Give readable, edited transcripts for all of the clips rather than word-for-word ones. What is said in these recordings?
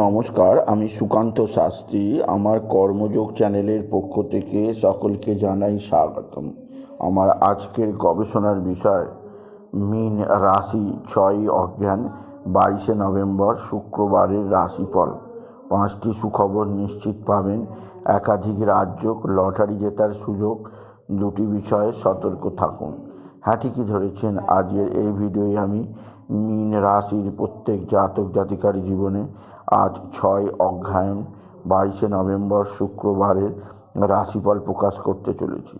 নমস্কার, আমি সুকান্ত শাস্ত্রী। আমার কর্মযোগ চ্যানেলের পক্ষ থেকে সকলকে জানাই স্বাগতম। আমার আজকের গবেষণার বিষয় মীন রাশি 6 অজ্ঞান 22 নভেম্বর শুক্রবারের রাশিফল। 5টি সুখবর নিশ্চিত পাবেন, একাধিক রাজ্য, লটারি জেতার সুযোগ। 2টি বিষয়ে সতর্ক থাকুন। হ্যাঁ, ঠিকই ধরেছেন। আজকের এই ভিডিওয় আমি মীন রাশির প্রত্যেক জাতক জাতিকার জীবনে আজ 6 অগ্রহায়ণ 22 নভেম্বর শুক্রবারের রাশিফল প্রকাশ করতে চলেছি।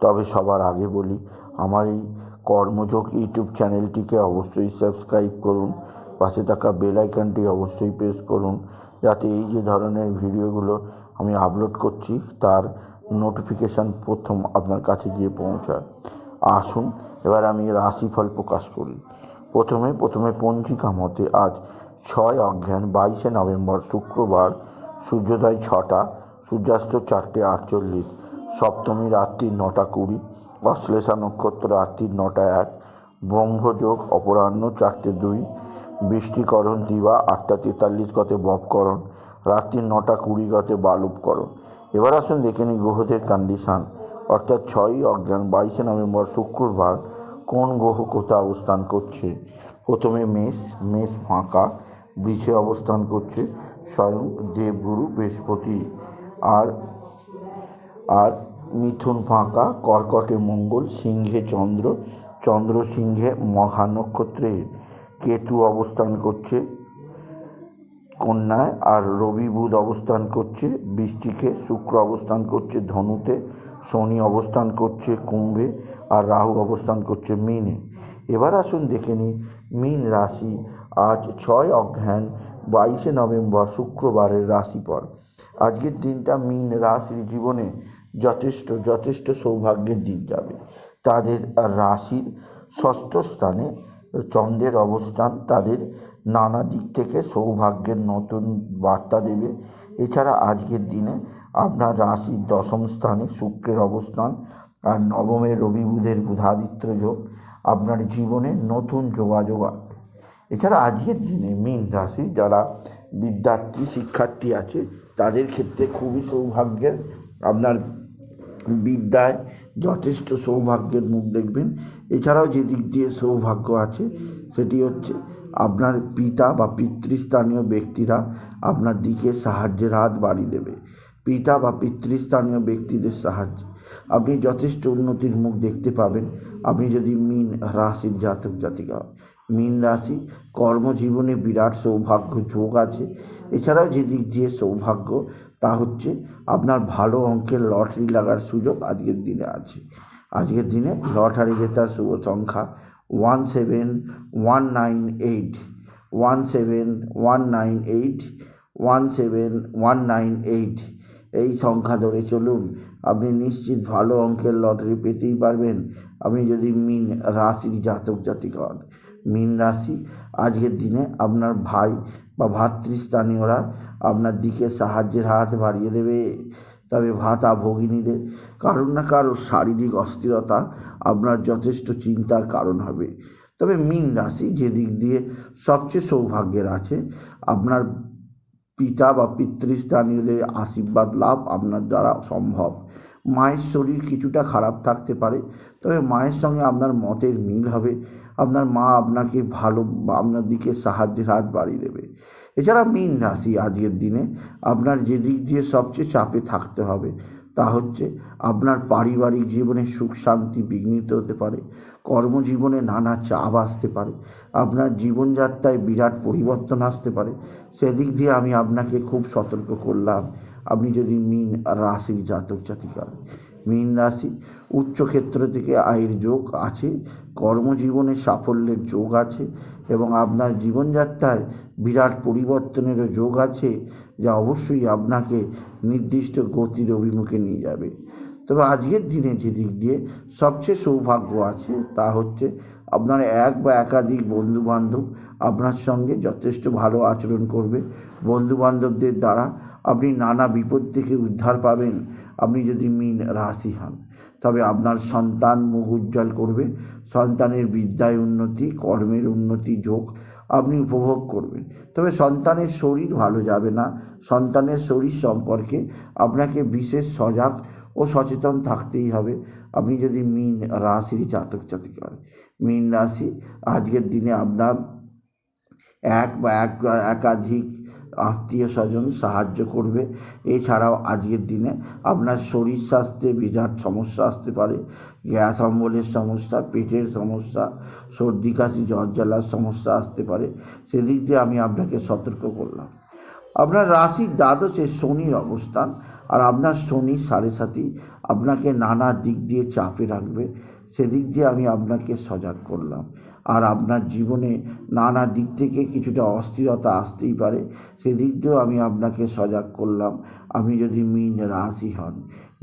তবে সবার আগে বলি, আমার এই কর্মযোগ ইউটিউব চ্যানেলটিকে অবশ্যই সাবস্ক্রাইব করুন। পাশে থাকা বেল আইকনটি অবশ্যই প্রেস করুন, যাতে এই যে ধরনের ভিডিওগুলো আমি আপলোড করছি তার নোটিফিকেশান প্রথম আপনার কাছে গিয়ে পৌঁছায়। আসুন এবার আমি রাশিফল প্রকাশ করি। প্রথমে পঞ্জিকা মতে আজ 6 অগ্রহায়ণ 22 নভেম্বর শুক্রবার, সূর্যোদয় 6টা, সূর্যাস্ত 4:48, সপ্তমী রাত্রি 9টা 20, অশ্লেষা নক্ষত্র রাত্রি 9টা 1, ব্রহ্মযোগ অপরাহ্ন 4টে 2, বৃষ্টিকরণ দিবা 8টা 43 গতে বপকরণ, রাত্রি 9টা 20 গতে বালুপকরণ। এবার আসুন দেখে নিই গ্রহদের কন্ডিশান। অর্থাৎ 6 অগ্রহায়ণ 22 নভেম্বর শুক্রবার কোন গ্রহ কোথায় অবস্থান করছে। প্রথমে মেষ ফাঁকা, বৃষে অবস্থান করছে স্বয়ং দেবগুরু বৃহস্পতি। আর মিথুন ফাঁকা, কর্কটে মঙ্গল, সিংহে চন্দ্র সিংহে মঘা নক্ষত্রে। কেতু অবস্থান করছে কন্যায়, আর রবি বুধ অবস্থান করছে বৃশ্চিকে, শুক্র অবস্থান করছে ধনুতে, শনি অবস্থান করছে কুম্ভে, আর রাহু অবস্থান করছে মীনে। এবার আসুন দেখে নিই মীন রাশি আজ 6 অগ্রহায়ণ 22 নভেম্বর শুক্রবারের রাশিফল। আজকের দিনটা মীন রাশির জীবনে যথেষ্ট সৌভাগ্যের দিন যাবে। তাদের রাশির ষষ্ঠ স্থানে চন্দ্রের অবস্থান তাদের নানা দিক থেকে সৌভাগ্যের নতুন বার্তা দেবে। এছাড়া আজকের দিনে আপনার রাশির দশম স্থানে শুক্রের অবস্থান আর নবমে রবি বুধের বুধাদিত্য যোগ আপনার জীবনে নতুন যোগাযোগ আনবে। এছাড়া আজকের দিনে মীন রাশি যারা বিদ্যার্থী শিক্ষার্থী আছে তাদের ক্ষেত্রে খুবই সৌভাগ্যের। আপনার বিদ্যায় যথেষ্ট সৌভাগ্যের মুখ দেখবেন। এছাড়াও যে দিক দিয়ে সৌভাগ্য আছে সেটি হচ্ছে আপনার পিতা বা পিতৃস্থানীয় ব্যক্তিরা আপনার দিকে সাহায্যের হাত বাড়িয়ে দেবে। পিতা বা পিতৃস্থানীয় ব্যক্তিদের সাহায্যে আপনি যথেষ্ট উন্নতির মুখ দেখতে পাবেন। আপনি যদি মীন রাশির জাতক জাতিকা হয়, মীন রাশি কর্মজীবনে বিরাট সৌভাগ্য যোগ আছে। এছাড়াও যে দিক দিয়ে সৌভাগ্য তা হচ্ছে আপনার ভালো অঙ্কের লটারি লাগার সুযোগ আজকের দিনে আছে। আজকের দিনে লটারি জেতার শুভ সংখ্যা 17198, 17198, 17198। এই সংখ্যা ধরে চলুন, আপনি নিশ্চিত ভালো অঙ্কের লটারি পেতেই পারবেন আপনি যদি মীন রাশির জাতক জাতিকা হন। মীন রাশি আজকের দিনে আপনার ভাই বা ভাতৃস্থানীয়রা আপনার দিকে সাহায্যের হাত বাড়িয়ে দেবে। তবে ভাতা ভগিনীদের কারোর না কারোর শারীরিক অস্থিরতা আপনার যথেষ্ট চিন্তার কারণ হবে। তবে মীন রাশি যে দিক দিয়ে সবচেয়ে সৌভাগ্যের আছে, আপনার পিতা বা পিতৃস্থানীয়দের আশীর্বাদ লাভ আপনার দ্বারা সম্ভব। মায়ের শরীর কিছুটা খারাপ থাকতে পারে, তবে মায়ের সঙ্গে আপনার মতের মিল হবে। আপনার মা আপনাকে ভালো বা আপনার দিকে সাহায্যের হাত বাড়িয়ে দেবে। এছাড়া মীন রাশি আজকের দিনে আপনার যে দিক দিয়ে সবচেয়ে চাপে থাকতে হবে তা হচ্ছে আপনার পারিবারিক জীবনে সুখ শান্তি বিঘ্নিত হতে পারে, কর্মজীবনে নানা চাপ আসতে পারে, আপনার জীবনযাত্রায় বিরাট পরিবর্তন আসতে পারে। সেদিক দিয়ে আমি আপনাকে খুব সতর্ক করলাম। আপনি যদি মীন রাশির জাতক জাতিকা, মীন রাশি উচ্চক্ষেত্র থেকে আয়ের যোগ আছে, কর্মজীবনে সাফল্যের যোগ আছে এবং আপনার জীবনযাত্রায় বিরাট পরিবর্তনেরও যোগ আছে, যা অবশ্যই আপনাকে নির্দিষ্ট গতির অভিমুখে নিয়ে যাবে। তবে আজকের দিনে যে দিক দিয়ে সবচেয়ে সৌভাগ্য আছে তা হচ্ছে আপনার এক বা একাধিক বন্ধুবান্ধব আপনার সঙ্গে যথেষ্ট ভালো আচরণ করবে। বন্ধুবান্ধবদের দ্বারা আপনি নানা বিপদ থেকে উদ্ধার পাবেন আপনি যদি মীন রাশি হন। তবে আপনার সন্তান মুখ উজ্জ্বল করবে। সন্তানের বিদ্যায় উন্নতি, কর্মের উন্নতি যোগ আপনি উপভোগ করবেন। তবে সন্তানের শরীর ভালো যাবে না। সন্তানের শরীর সম্পর্কে আপনাকে বিশেষ সজাগ ও সচেতন থাকতেই হবে। আপনি যদি মীন রাশির জাতক জাতিকা হন, মীন রাশি আজকের দিনে আপনার এক বা একাধিক আত্মীয় স্বজন সাহায্য করবে। এছাড়াও আজকের দিনে আপনার শরীর স্বাস্থ্যে বিরাট সমস্যা আসতে পারে। গ্যাস অম্বলের সমস্যা, পেটের সমস্যা, সর্দি কাশি জ্বর জ্বালার সমস্যা আসতে পারে। সেদিক দিয়ে আমি আপনাকে সতর্ক করলাম। আপনার রাশির দ্বাদশে শনির অবস্থান, আর আপনার শনি 7.5 আপনাকে নানা দিক দিয়ে চাপে রাখবে। সেদিক দিয়ে আমি আপনাকে সজাগ করলাম। আর আপনার জীবনে নানা দিক থেকে কিছুটা অস্থিরতা আসতেই পারে, সেদিক দিয়েও আমি আপনাকে সজাগ করলাম। আপনি যদি মীন রাশি হন,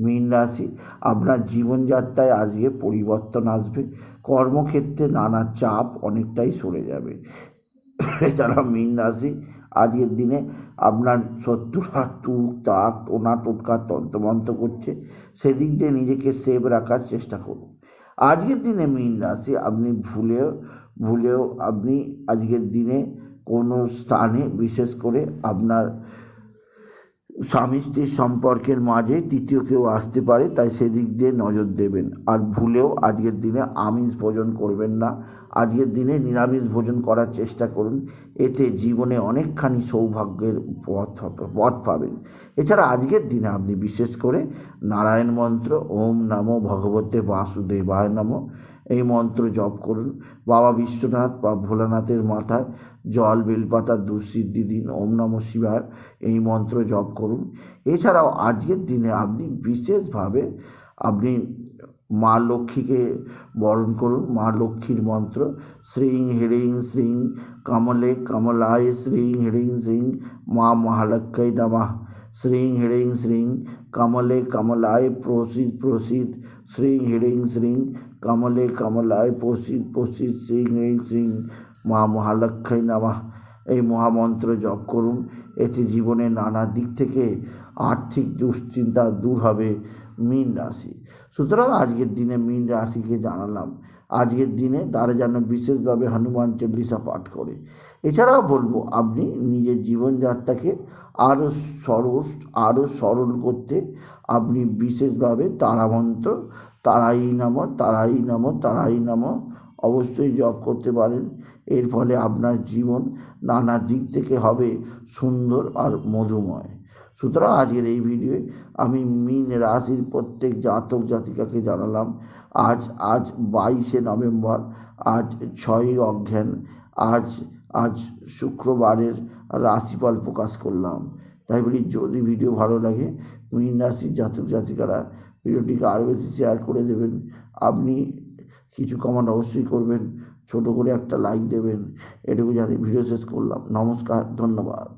মীন রাশি আপনার জীবনযাত্রায় আজকে পরিবর্তন আসবে। কর্মক্ষেত্রে নানা চাপ অনেকটাই সরে যাবে। এছাড়া মীন রাশি আজকের দিনে আপনার শত্রুরা তুক তাক টোনা টোটকা তন্ত্রমন্ত্র করছে, সেদিক দিয়ে নিজেকে সেভ রাখার চেষ্টা করুন। আজকের দিনে মীন রাশি আপনি ভুলেও আপনি আজকের দিনে কোনো স্থানে, বিশেষ করে আপনার স্বামী স্ত্রীর সম্পর্কের মাঝে তৃতীয় কেউ আসতে পারে, তাই সেদিক দিয়ে নজর দেবেন। আর ভুলেও আজকের দিনে আমিষ ভোজন করবেন না। আজকের দিনে নিরামিষ ভোজন করার চেষ্টা করুন। এতে জীবনে অনেকখানি সৌভাগ্যের পথ পাবেন। এছাড়া আজকের দিনে আপনি বিশেষ করে নারায়ণ মন্ত্র ওম নমো ভগবতে বাসুদেবায় নমঃ এই মন্ত্র জপ করুন। বাবা বিশ্বনাথ বা ভোলানাথের মাথায় জল বেলপাতা দুঃসিদ্ধি দিন, ওম নমঃ শিবায় এই মন্ত্র জপ করুন। এছাড়াও আজকের দিনে আপনি বিশেষভাবে আপনি মা লক্ষ্মীকে বরণ করুন। মা লক্ষ্মীর মন্ত্র শ্রীং হ্রিং শ্রীং কমলে কমলায় শ্রীং হ্রিং শ্রীং মা মহালক্ষ্মী নমঃ। শ্রীং হ্রিং শ্রীং কমলে কমলায় প্রসিদ প্রসিদ, শ্রীং হ্রিং শ্রীং কমলে কমলায় প্রসিদ প্রসিদ, শ্রীং হ্রিং শ্রীং মা মহালক্ষ্মী নমঃ এই মহামন্ত্র জপ করুন। এতে জীবনে নানা দিক থেকে আর্থিক দুশ্চিন্তা দূর হবে মীন রাশি। সুতরাং আজকের দিনে মীন রাশিকে জানালাম আজকের দিনে তারা যেন বিশেষভাবে হনুমান চল্লিশা পাঠ করে। এছাড়াও বলবো আপনি নিজের জীবনযাত্রাকে আরও সরল করতে আপনি বিশেষভাবে তারামন্ত্র তারাই নমঃ তারাই নমঃ তারাই নমঃ অবশ্যই জপ করতে পারেন। এর ফলে আপনার জীবন নানা দিক থেকে হবে সুন্দর আর মধুময়। সুতরাং আজকের এই ভিডিওয়ে আমি মীন রাশির প্রত্যেক জাতক জাতিকাকে জানালাম আজ 22শে নভেম্বর, আজ 6ই অগ্রহায়ণ, আজ শুক্রবারের রাশিফল প্রকাশ করলাম। তাই বলি যদি ভিডিও ভালো লাগে মীন রাশির জাতক জাতিকারা ভিডিওটিকে আরও বেশি শেয়ার করে দেবেন। আপনি কিছু কমেন্ট অবশ্যই করবেন, ছোট করে একটা লাইক দেবেন। এটুকু জানি ভিডিও শেষ করলাম। নমস্কার, ধন্যবাদ।